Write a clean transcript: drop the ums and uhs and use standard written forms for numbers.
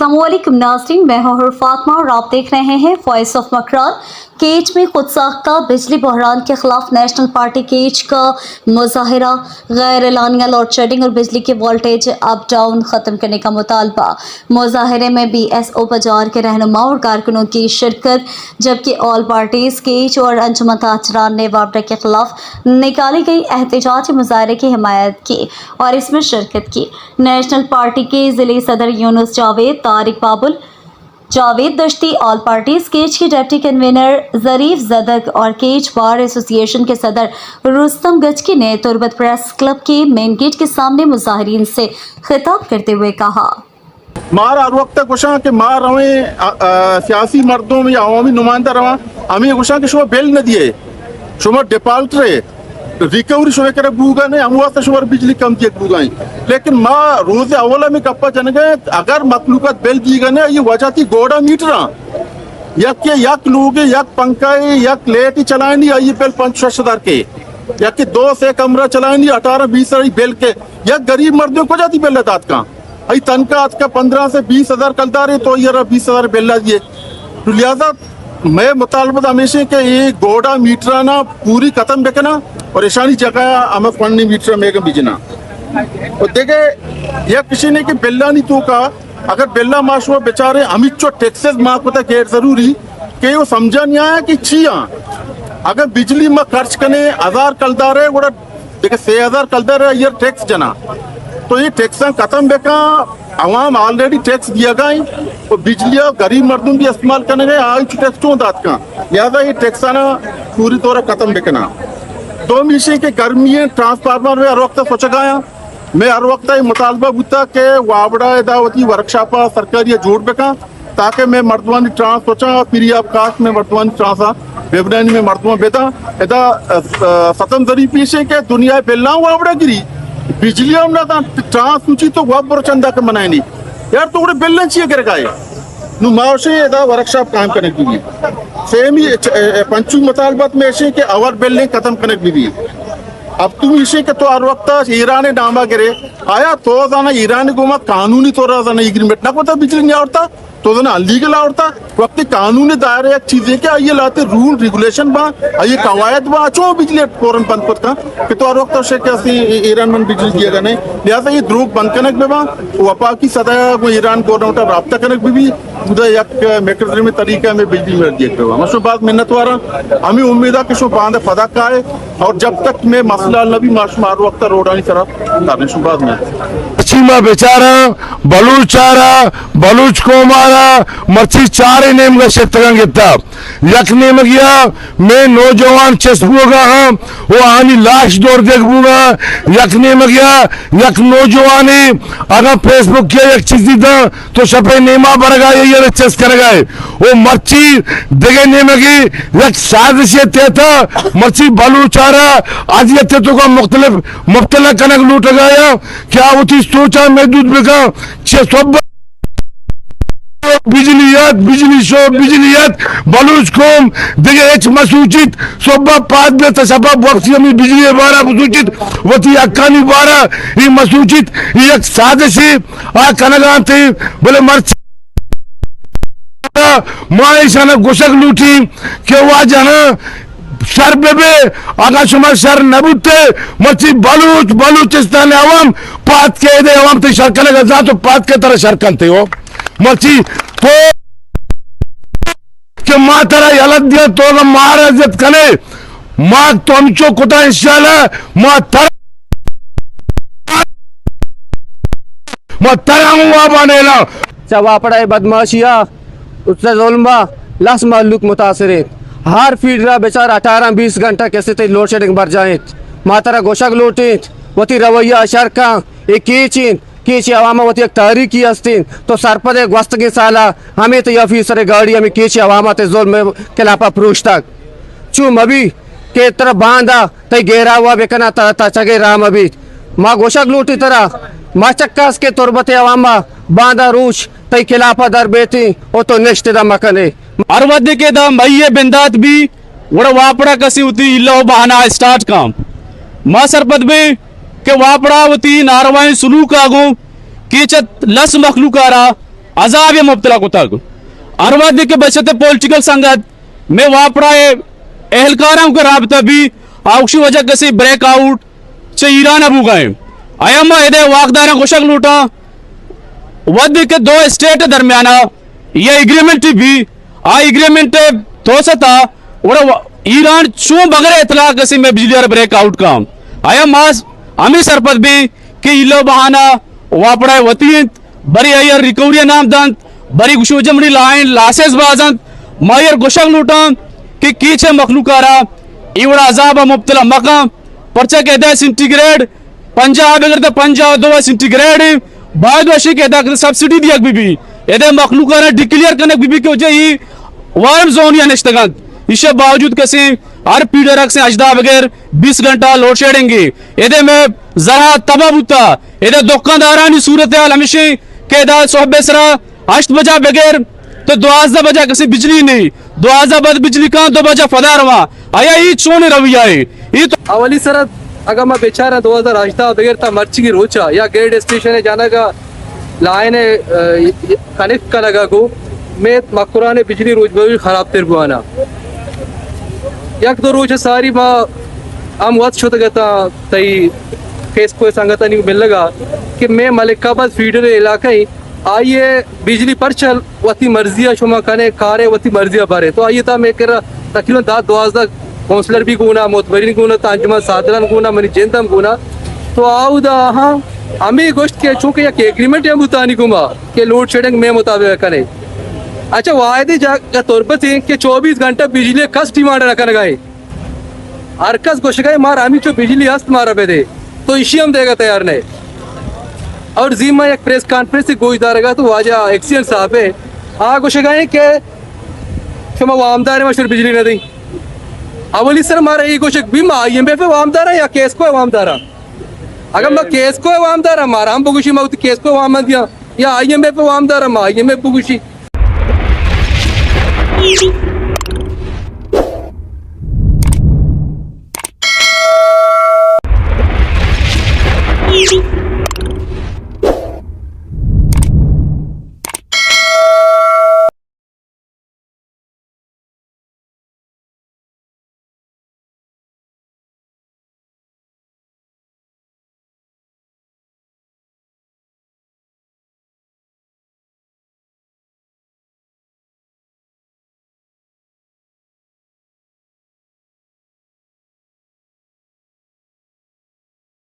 अस्सलामुअलैकुम नाज़रीन, मैं हूं फातिमा और आप देख रहे हैं वॉइस ऑफ मकरान। केच में खुद साख्ता बिजली बहरान के खिलाफ नेशनल पार्टी केच का मुजाहिरा, गैर एलानिया लोड शेडिंग और बिजली के वोल्टेज अप डाउन ख़त्म करने का मुतालबा। मुजाहिरे में BSO बाजार के रहनुमा और कारकुनों की शिरकत, जबकि ऑल पार्टीज़ केच और अंजुमन ताजरान ने वापडा के खिलाफ निकाली गई एहतजाजी मुजाहरे की हिमायत की और इसमें शिरकत की। नेशनल पार्टी के ज़िले सदर यूनुस जावेद, तारिक बाबुल, जावेद दश्ती, ऑल पार्टीज केच के डिप्टी कन्वीनर ज़रीफ ज़दक और केच बार एसोसिएशन के सदर रुस्तम गचकी ने तुर्बत प्रेस क्लब के मेन गेट के सामने मुजाहिरीन से खिताब करते हुए कहा, मार हर वक्त गुशा के मार हमें सियासी मर्दों में अवामी नुमाइंदा रहा हमें गुशा के शुमा बेल न दिए शुमा डिफॉल्ट रहे रिकवरी शुरू करे बूगा ने हम वास्ते शुमार बिजली कम दिए बूगाई लेकिन माँ रोज अवला में कप्पा जन गए अगर मखलूकत बेल दी गए ये वजह थी गोड़ा मीटरा यक लोग यक पंखा यक लेट चलाए नहीं आई बेल 5,000 के यक 2 से कमरा चलाए नहीं 18-20 बेल के यक गरीब मर्दों को जाती बेल दात का आई तनका आज का 15 से 20,000 कलदारे तो ये 20,000 बेल दिए तो लिहाजा मैं मुतालबा हमेशा के ये गोड़ा मीटरा ना पूरी खत्म बेकना और ईशानी जगह हमें फंड मीटर में बिजना और देखे यह किसी ने कि बेल्ला नहीं तो का अगर बेल्ला माशुआ बेचारे अमित चो टैक्सेस माफ पता गैर जरूरी कि वो समझा नहीं आया कि छिया अगर बिजली में खर्च करने 1000 कलदार है वो देखे 6,000 कलदार है ये टैक्स जना तो ये टैक्स खत्म बेका अवाम ऑलरेडी टैक्स दिया गए और बिजली गरीब मर्दों भी इस्तेमाल करने गए आज टैक्स क्यों दात का लिहाजा ये टैक्स ना पूरी तौर खत्म बेकना दो मिशी के गर्मी ट्रांसफार्मर में हर वक्त सोचा गया मैं हर वक्त मुतालबा बुता के वावड़ा दावती वर्कशॉप सरकारी जोड़ बेका ताकि मैं मर्दवानी ट्रांस सोचा फ्री ऑफ कास्ट में मर्दवानी ट्रांसा बेबनानी में मर्दवा बेता एदा सतम जरी पीछे के दुनिया बेल्ला वावड़ा गिरी बिजली हम ना ट्रांस सूची तो वाबर चंदा के मनाए नहीं यार तो बेल्ला चाहिए कर गाए नुमाशे एदा वर्कशॉप काम करने के लिए सेम ही पंचू मुतालबात में ऐसे कि अवर बिल्डिंग खत्म करने की भी अब तुम इसे के तो हर वक्त ईरान नामा गिरे आया तो जाना ईरान गुमा कानूनी तौर जाना एग्रीमेंट ना पता बिजली नहीं आवड़ता तो जाना अनलीगल आवड़ता वक्त कानूनी दायरे एक चीज है कि ये लाते रूल रेगुलेशन बा ये कवायद बा चो बिजली फौरन बंद करता कि तो हर वक्त से कैसे ईरान में बिजली दिया गया नहीं लिहाजा ये द्रोह बंद करने के बा वपा की सदा ईरान गवर्नमेंट राब्ता करने भी उधर एक मेकरजरी में तरीका में बिजली में दिए गए मशहूर बात मेहनत वाला हमें उम्मीद है कि शो बांध फदा का है और जब तक मैं मसला नबी मार वक्त रोडानी तरफ करने शुबाद में पश्चिमा बेचारा बलूच को मारा मर्ची चारे नेम का क्षेत्र गिता यक नेम गया मैं नौजवान चेसबूगा हाँ वो आनी लाश दौर देखूंगा यक नेम गया यक नौजवान अगर फेसबुक के एक चीज दी था तो सफे नेमा भर गए ये चेस कर गए वो मर्ची देगे नेम की यक साजिश था मर्ची बलूचारा आज ये थे तो का मुख्तलिफ कनक लूट गया क्या वो थी सोचा मैं दूध बेका सब बिजलियत बलूच कोम देगे एच मसूचित सोबा पाद में तसबा बक्सिया में बिजली बारा मसूचित वती अक्कानी बारा ये मसूचित ये एक साजिश आ कनगांते बोले मर्च माइशाना गोशक लूटी के वा जाना सर बेबे आकाशुमा सर नबुते मची बलूचिस्तान अवाम पात के दे अवाम ते शरकन गजा तो पात के तरह शरकन थे हो मची तो के मां तरह यलत दिया तो मार इज्जत कने मां तोमचो कोता इंशाल्लाह मां तरंगवा बनेला चवापड़ा बदमाशिया उससे जुल्मा लस मालूक मुतासरे हर फीड रहा बेचारा 18-20 घंटा कैसे थे लोड शेडिंग भर जाए मातारा गोशक लोटित वती रवैया शरका एक कीची अवामा वती एक तहरीकी अस्तीन तो सरपद एक वस्त की साला हमें तो यह फीसर गाड़ी हमें कीची अवामा ते जुल्म खिलाफा प्रूश तक चूम अभी के तरह बांधा तय गेरा हुआ बेकना चगे राम अभी माँ गोशक लूटी तरह माँ चक्कास के तुरबते अवामा बांधा रूश तय खिलाफा दर बेती वो तो नेक्स्ट दा मकने अरवद के दा मईये बिंदात भी वड़ा वापड़ा कसी होती इल्लो बहाना स्टार्ट काम मां सरपत में के वापड़ा होती नारवाई सुलूक आगो कीचत लस मखलूकारा अजाब मुबतला कुतक अरवादी के बचते पॉलिटिकल संगत में वापड़ा एहलकारों का रबता भी आउशी वजह कसी ब्रेकआउट चे ईरान अबू गए अयमा एदे वाकदार गोशक लूटा वद के दो स्टेट दरमियान ये एग्रीमेंट भी आ एग्रीमेंट थोसता और ईरान चू बगैर इतला कसी में बिजली ब्रेकआउट का अयमास अमी सरपत भी कि इलो बहाना वापड़ा वती बरी अयर रिकवरी नाम दंत बरी गुशोजमरी लाइन लासेस बाजंत मायर गोशक लूटा कि कीछे मखलूकारा इवड़ा अजाब मुबतला मकाम पर्चा कहता है सेंटीग्रेड पंजाब अगर तो पंजाब दो सेंटीग्रेड बाद वशी कहता है सब्सिडी दिया बीबी एदे मखलूकारा डिक्लेयर करने बीबी के वजह ही वार्म जोन या निश्तगंत इसके बावजूद कैसे हर पीढ़ी रख से अजदा बगैर 20 घंटा लोड शेडिंग एदे में जरा तबाह बुता एदे दुकानदारानी सूरत हाल हमेशा कहता सोहबे सरा 8 बजा बगैर तो 12 बजा किसी बिजली नहीं 12 बाद बिजली का 2 बजा फदार हुआ आया ये चोने रवैया है ये तो अवली सर अगर मैं बेचारा 2008 बगैर था मर्ची की रोचा या ग्रेड स्टेशन है जाना का लाइन कनेक्ट का लगा को मैं मकुरा ने बिजली रोज खराब तेर बुआना यक दो रोज सारी माँ हम वक्त शुद्ध गता तई केस को संगता नहीं मिल लगा कि मैं मलिकाबाद फीडर इलाका ही आइए बिजली पर चल वती मर्जिया शुमा कने कारे वती मर्जिया बारे तो आइए था मैं कह रहा तकरीबन 10 काउंसलर भी गुना मोतबरीन गुना तांजमा सादरान गुना मनी जेंदम गुना तो आओ दा हाँ हमें गोश्त के चूंकि या एग्रीमेंट है मुतानी गुमा के लोड शेडिंग में मुताबिक करे अच्छा वायदे जा तौर पर थी कि 24 घंटा बिजली कस डिमांड रखा गए हर कस गोश गए मार हमी जो बिजली हस्त मारा पे दे तो इसी हम देगा तैयार नहीं और जीमा एक प्रेस कॉन्फ्रेंस से गोईदारेगा तो वाजा एक्सीडेंट साहब है हाँ गोश गए के क्षमा वामदार है मशहूर बिजली न दी अवली सर मारे ये गोश भी माँ ये पे वामदार है या केस को है वामदारा अगर मैं केस को है वामदारा मारा हम बुगुशी मैं केस को वाम दिया या आई एम पे वामदारा माँ आई एम पे बुगुशी